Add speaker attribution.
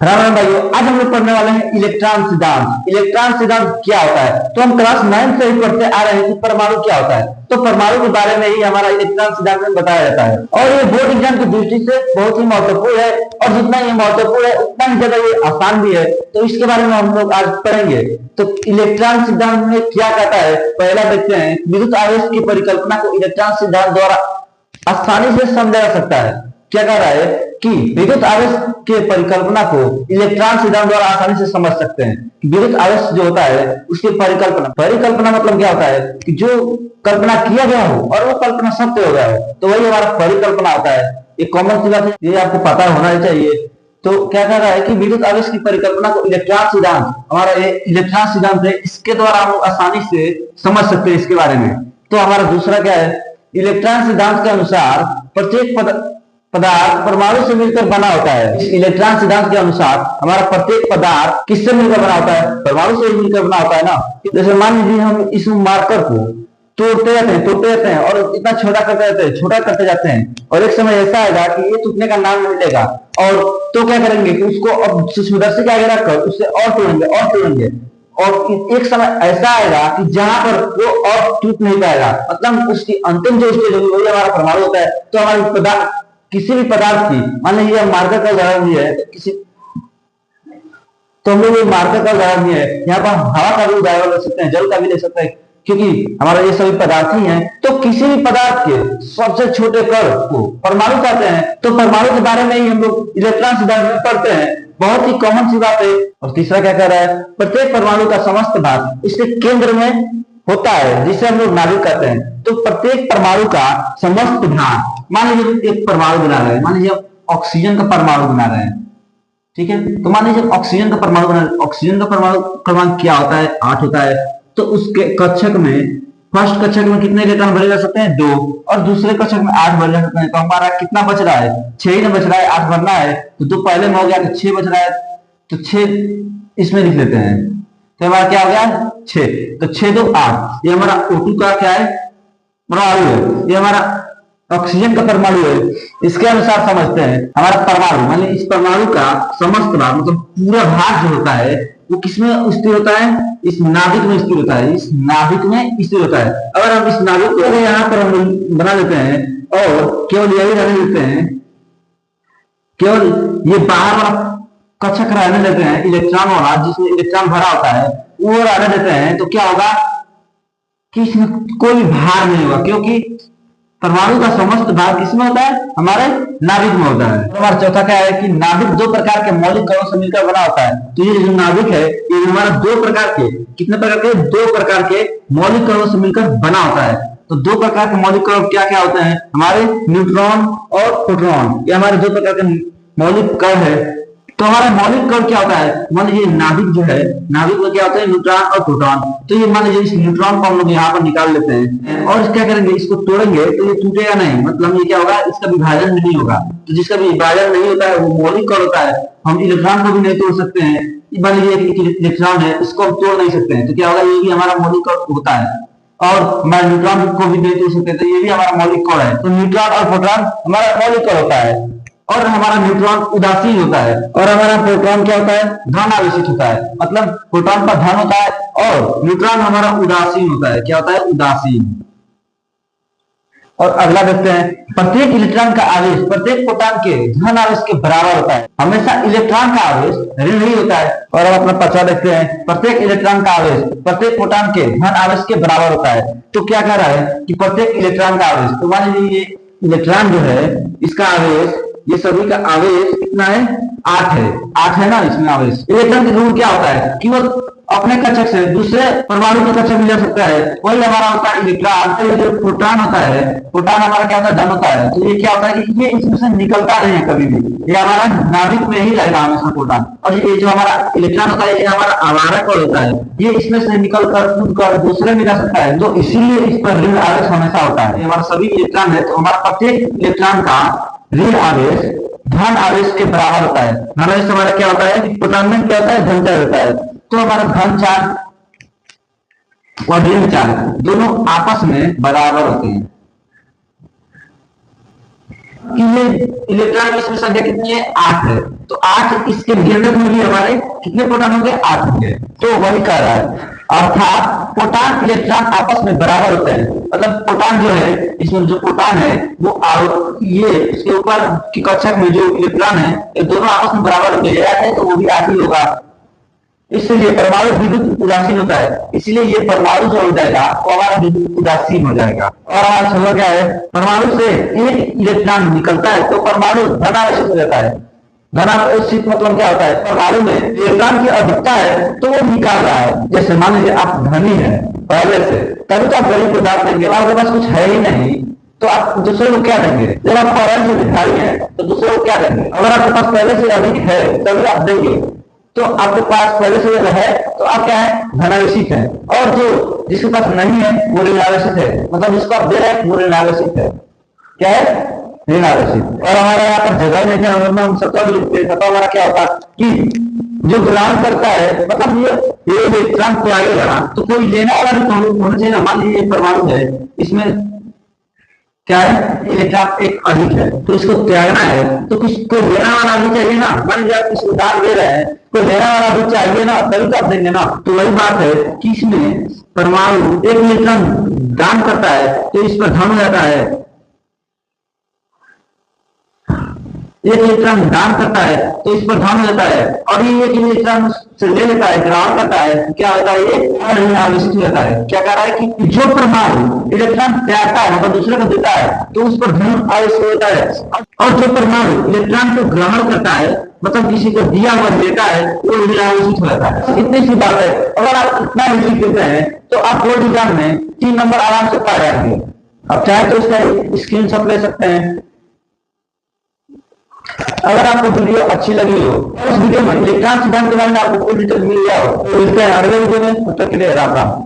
Speaker 1: राम राम भाइयों, आज हम लोग पढ़ने वाले हैं इलेक्ट्रॉन सिद्धांत। इलेक्ट्रॉन सिद्धांत क्या होता है? तो हम क्लास 9 से ही पढ़ते आ रहे हैं कि परमाणु क्या होता है। तो परमाणु के बारे में ही हमारा इलेक्ट्रॉन सिद्धांत में बताया जाता है और ये बोर्ड एग्जाम की दृष्टि से बहुत ही महत्वपूर्ण है और जितना ये महत्वपूर्ण है उतना ही ज्यादा ये आसान भी है। तो इसके बारे में हम लोग आज पढ़ेंगे। तो इलेक्ट्रॉन सिद्धांत में क्या कहता है, पहला देखते हैं। विद्युत आवेश की परिकल्पना को इलेक्ट्रॉन सिद्धांत द्वारा आसानी से समझा जा सकता है। क्या कह रहा है कि विद्युत आवेश के परिकल्पना को इलेक्ट्रॉन सिद्धांत द्वारा आसानी से समझ सकते हैं। विद्युत आवेश जो होता है उसकी परिकल्पना परिकल्पना मतलब क्या होता है कि जो कल्पना किया गया हो और वो कल्पना सत्य हो गया हो, तो वही हमारा परिकल्पना होता है। ये कॉमन सी बात है, ये आपको पता होना चाहिए। तो क्या कह रहा है कि विद्युत आवेश की परिकल्पना को इलेक्ट्रॉन सिद्धांत, हमारा ये इलेक्ट्रॉन सिद्धांत है, इसके द्वारा हम आसानी से समझ सकते हैं इसके बारे में। तो हमारा दूसरा क्या है, इलेक्ट्रॉन सिद्धांत के अनुसार प्रत्येक पदार्थ परमाणु से मिलकर बना होता है। इलेक्ट्रॉन सिद्धांत के अनुसार हमारा प्रत्येक पदार्थ किससे मिलकर बना होता है? परमाणु से मिलकर बना होता है ना। जैसे मान लीजिए हम इस मार्कर को तोड़ते रहते हैं और इतना छोटा करते जाते हैं और एक समय ऐसा आएगा कि ये टूटने का नाम नहीं लेगा। और तो क्या करेंगे कि उसको अब सुदर्शी के आगे रखकर उससे और तोड़ेंगे और एक समय ऐसा आएगा कि जहां पर वो और टूट नहीं पाएगा, मतलब उसकी अंतिम जो स्टेज होगी वही हमारा परमाणु होता है। तो हमारे किसी भी पदार्थ की, मान लीजिए मार्कर का उदाहरण दिया है, तो हम लोग मार्कर का उदाहरण दिया है, यहाँ पर हवा का भी उदाहरण ले सकते हैं, जल का भी ले सकते हैं, क्योंकि हमारा ये सभी पदार्थ ही हैं। तो किसी भी पदार्थ के सबसे छोटे कण को परमाणु कहते हैं। तो परमाणु के बारे में ही हम लोग इलेक्ट्रॉन सिद्धांत में पढ़ते हैं, बहुत ही कॉमन सी बात है। और तीसरा क्या कह रहा है, प्रत्येक परमाणु का समस्त भाग इसके केंद्र में होता है, जिसे हम लोग नाभिक कहते हैं। तो प्रत्येक परमाणु का समस्त भाग, मान लीजिए एक परमाणु बना रहे हैं, मान लीजिए ऑक्सीजन का परमाणु बना रहे हैं, ठीक है। तो मान लीजिए ऑक्सीजन का परमाणु बना रहे हैं, ऑक्सीजन का परमाणु क्रमांक क्या होता है? 8 होता है। तो उसके कक्षक में, फर्स्ट कक्षक में कितने इलेक्ट्रॉन भरे जा सकते हैं? 2, और दूसरे कक्षक में 8 भरे जा सकते हैं। तो हमारा कितना बच रहा है? 6 ही बच रहा है, 8 भरना है। तो 2 पहले में हो गया, तो 6 बच रहा है, तो 6 इसमें लिख लेते हैं। तो हमारा क्या हो गया? 6। तो 6 2 8, ये हमारा O2 का क्या है? परमाणु है। ये हमारा ऑक्सीजन का परमाणु है। इसके अनुसार समझते हैं हमारा परमाणु, मान लीजिए इस परमाणु का समस्त भाग, मतलब पूरा भाग जो होता है वो किसमें स्थिर होता है? इस नाभिक में स्थिर होता है। इस नाभिक में स्थिर होता है। अगर हम इस नाभिक को यहाँ पर हम बना लेते हैं और केवल यही रहने देते हैं, केवल ये बाहर वाला कक्षक रहने देते हैं, इलेक्ट्रॉन वाला जिसमें इलेक्ट्रॉन भरा होता है वो रहने देते हैं, तो क्या होगा कि इसमें कोई भी भार नहीं होगा, क्योंकि परमाणु का समस्त भाग किसमें होता है? हमारे नाभिक में होता है। हमारा चौथा क्या है कि नाभिक 2 प्रकार के मौलिक कणों से मिलकर बना होता है। तो ये जो नाभिक है ये हमारा 2 प्रकार के, कितने प्रकार के? 2 प्रकार के मौलिक कणों से मिलकर बना होता है। तो 2 प्रकार के मौलिक कण क्या क्या होते हैं? हमारे न्यूट्रॉन और प्रोटॉन, ये हमारे 2 प्रकार के मौलिक कण है। तो हमारा मौलिक कण क्या होता है? मान लीजिए नाभिक जो है, नाभिक में क्या होता है? न्यूट्रॉन और प्रोटॉन। तो ये मान लीजिए इस न्यूट्रॉन को हम लोग यहाँ पर निकाल लेते हैं और क्या करेंगे, इसको तोड़ेंगे तो ये टूटेगा नहीं, मतलब ये क्या होगा? इसका विभाजन नहीं होगा। तो जिसका विभाजन नहीं होता है वो मौलिक कण होता है। हम इलेक्ट्रॉन को भी नहीं तोड़ सकते हैं। मान लीजिए इलेक्ट्रॉन है, इसको हम तोड़ नहीं सकते हैं, तो क्या होगा? ये भी हमारा मौलिक कण होता है। और मैं न्यूट्रॉन को भी नहीं तोड़ सकते, तो ये भी हमारा मौलिक कण है। तो न्यूट्रॉन और प्रोटॉन हमारा मौलिक कण होता है। और हमारा न्यूट्रॉन उदासीन होता है और हमारा प्रोटॉन क्या होता है? धन आवेशित होता है। मतलब प्रोटॉन पर धन होता है और न्यूट्रॉन हमारा उदासीन होता है। क्या होता है? उदासीन। और अगला देखते हैं, प्रत्येक इलेक्ट्रॉन का आवेश प्रत्येक प्रोटॉन के धन आवेश के बराबर होता है। हमेशा इलेक्ट्रॉन का आवेश ऋण ही होता है। और अब अपना पचा देखते हैं, प्रत्येक इलेक्ट्रॉन का आवेश प्रत्येक प्रोटॉन के धन आवेश के बराबर होता है। तो क्या कह रहा है कि प्रत्येक इलेक्ट्रॉन का आवेश, तो मान लीजिए ये इलेक्ट्रॉन जो है इसका आवेश, ये सभी का आवेश कितना है? 8 है। 8 है ना इसमें आवेश। इलेक्ट्रॉन का गुण क्या होता है कि वो अपने कक्षक से दूसरे परमाणु के कक्षक में जा सकता है, वही हमारा होता है इलेक्ट्रॉन। तो जो प्रोटॉन होता है, प्रोटॉन हमारा क्या होता है? धन होता है। तो ये क्या होता है कि ये इसमें से निकलता नहीं है कभी भी, ये हमारा नाभिक में ही रहेगा हमेशा प्रोटॉन। और ये जो हमारा इलेक्ट्रॉन होता है ये हमारा आवारा कण होता है, ये इसमें से निकल कर कूद कर दूसरे में जा सकता है। तो इसीलिए इस पर ऋण आवेश हमेशा होता है। ये हमारा सभी इलेक्ट्रॉन है, तो हमारा प्रत्येक इलेक्ट्रॉन का ऋण आवेश धन आवेश के बराबर होता है। धन आवेश हमारा क्या होता है? प्रोटॉन में क्या होता है? धन चार्ज होता है। तो हमारा धन चार्ज और ऋण चार्ज दोनों आपस में बराबर होते हैं। कि ये इलेक्ट्रॉन की इसमें संख्या कितनी है, 8 है। तो 8 इसके घेरने में भी हमारे कितने प्रोटॉन होंगे, 8 होंगे। तो वही कह रहा है, अर्थात प्रोटॉन इलेक्ट्रॉन आपस में बराबर होते हैं। मतलब प्रोटॉन जो है, इसमें जो प्रोटॉन है वो ये इसके ऊपर की कक्षा में जो इलेक्ट्रॉन है ये दोनों आपस में बराबर होते हैं, तो वो भी 8 ही होगा। इसलिए परमाणु विद्युत उदासीन होता है, इसलिए ये परमाणु जो हो जाएगा वो हमारा विद्युत उदासीन हो जाएगा। और हमारा छुआ क्या है, परमाणु से एक इलेक्ट्रॉन निकलता है तो परमाणु धनावेशित हो जाता है। धनावेशित मतलब क्या होता है, परमाणु में इलेक्ट्रॉन की अधिकता है तो वो निकाल रहा है। जैसे मान लीजिए आप धनी है पहले से, तभी तो आप गरीब पदार्थ देंगे, आपके पास कुछ है ही नहीं तो आप दूसरे को क्या देंगे। जब आप पहले से भिखारी है तो दूसरे को क्या देंगे। अगर आपके पास पहले से अधिक है तभी आप देंगे, तो आपके पास पहले से है तो आप क्या है, धनावेशित है। और जो जिसके पास नहीं है वो ऋणावेशित है, मतलब जिसको आप दे रहे हैं वो ऋणावेशित है। क्या है, ऋणावेशित। और हमारा यहाँ पर जगह में हम सत्ता भी लिखते हैं। सत्ता हमारा क्या होता है कि जो ग्रहण करता है, मतलब ये इलेक्ट्रॉन को आगे बढ़ा तो कोई लेने वाला भी होना चाहिए। मान लीजिए परमाणु है, इसमें क्या है, इलेक्ट्रॉन एक अधिक है तो इसको त्यागना है तो कोई लेना वाला भी चाहिए ना। मान लीजिए आप किसी दान दे रहे हैं, कोई लेना वाला भी चाहिए ना, तभी तो आप देंगे ना। तो वही बात है कि इसमें परमाणु एक इलेक्ट्रॉन दान करता है तो इस पर धन हो जाता है, एक इलेक्ट्रॉन दान करता है तो इस पर धन हो जाता है। और ये एक इलेक्ट्रॉन से ले लेता है, ग्रहण करता है, क्या होता है, ये आवेशित हो जाता है। क्या कह रहा है कि जो परमाणु इलेक्ट्रॉन त्यागता है मतलब दूसरे को देता है तो उस पर धन आवेशित होता है। और जो परमाणु इलेक्ट्रॉन को ग्रहण करता है मतलब किसी को दिया हुआ देता है वो ऋणावेशित हो जाता है। इतनी सी बात है। अगर आप इतना लिख देते हैं तो आप बोर्ड एग्जाम में 3 नंबर आराम से पा जाएंगे। अब चाहे तो इसका स्क्रीनशॉट ले सकते हैं। अगर आपको वीडियो अच्छी लगी हो, उस वीडियो में इलेक्ट्रॉन सिद्धांत के बारे में आपको कोई डिटेल मिल गया हो तो इसके अगले वीडियो में, तब तक के लिए राम राम।